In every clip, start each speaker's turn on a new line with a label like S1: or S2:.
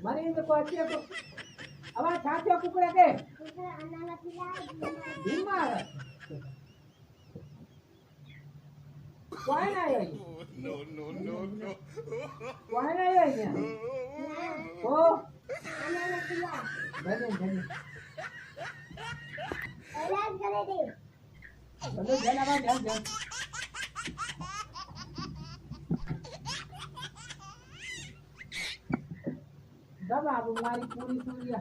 S1: Marine को अच्छे को अब छातियों कुकड़े के बीमार कोई ना है नो कोई ना है ओ बने इलाज करे दे चलो जाना बा जा जब आप हमारी पूरी सूर्या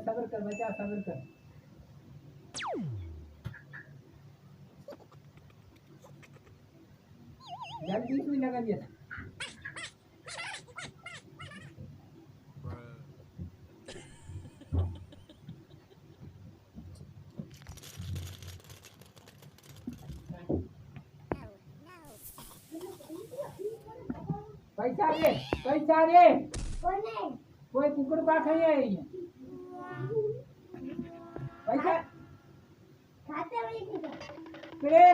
S1: सबर कर बच्चा सबर कर जल्दी सुई लगा दिया पैसा रे कोई कुकुड़ का खाई है पैसा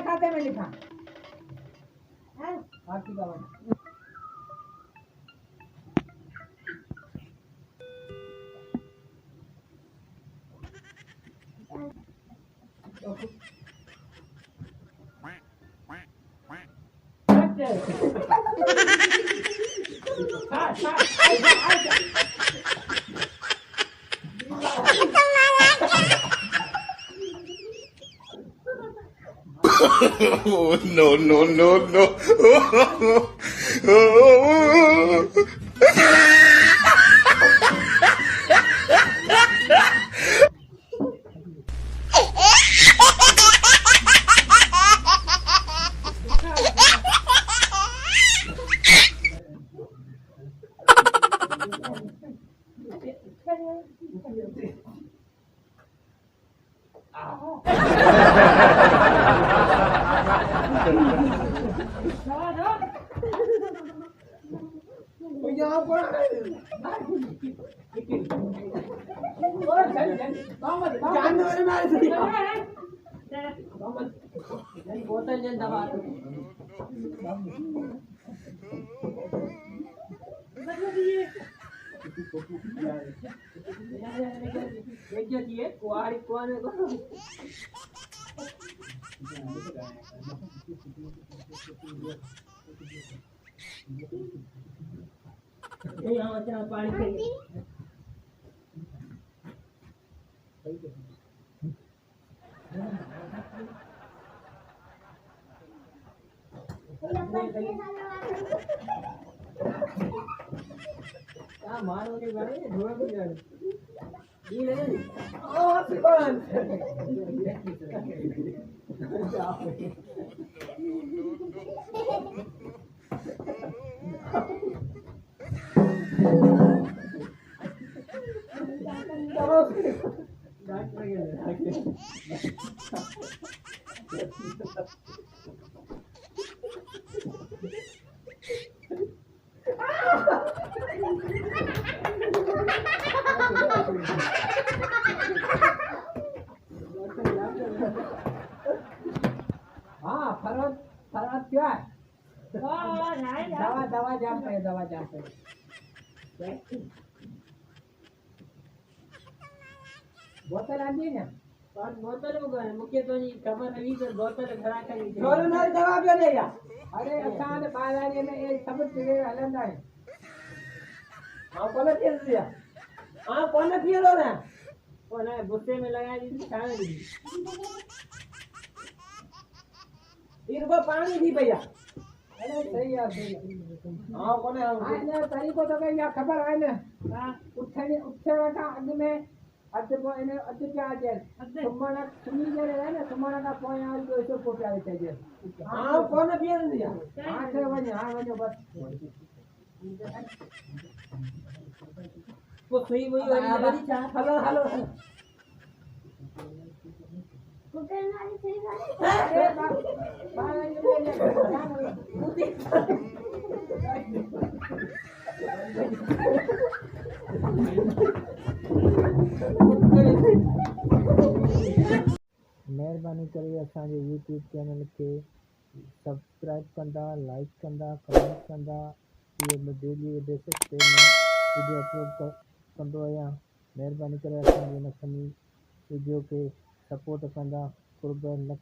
S1: खाते में लिखा आपकी बाबा
S2: no.
S1: बोतल जल दबा ये कुआरी कुआने को यहाँ अच्छा पानी चाहिए क्या मारो के बारे में धोआ भी जाए ये ले ओ सिकन हाँ फरवत क्या है दवा जानते हैं बोतल आती है ना बोतल हो गए मुख्य तो नहीं खबर नहीं तो बोतल खड़ा करी कोरोना दवा भी ले जा अरे असान बाजारे में एक सब जगह हलंदा है हां कौन पिए दिया हां कौन पिए लो ना कौन है बुत्ते में लगा दी खाने दी इनको पानी भी भैया अरे सही है हां कौन है आने तरीको तो क्या खबर है ना हां उठे वाला अग में अद को इने अद क्या है सुमना सुनी जरे है ना सुमना का पोय आज तो ऐसे पोटा है चाहिए हां कौन पिए दिया हां से वने बस वो सही वही वाली हेलो कुकर वाली सही वाली महिरबानी करे असांजे यूट्यूब चैनल खे सब्सक्राइब कंदा, लाइक कंदा, कमेंट कंदा। इहे डेली बेसिस ते वीडियो अपलोड कंदो आहियां। महिरबानी करे असांजे हिन फनी वीडियो खे सपोर्ट कंदा। कुर्ब न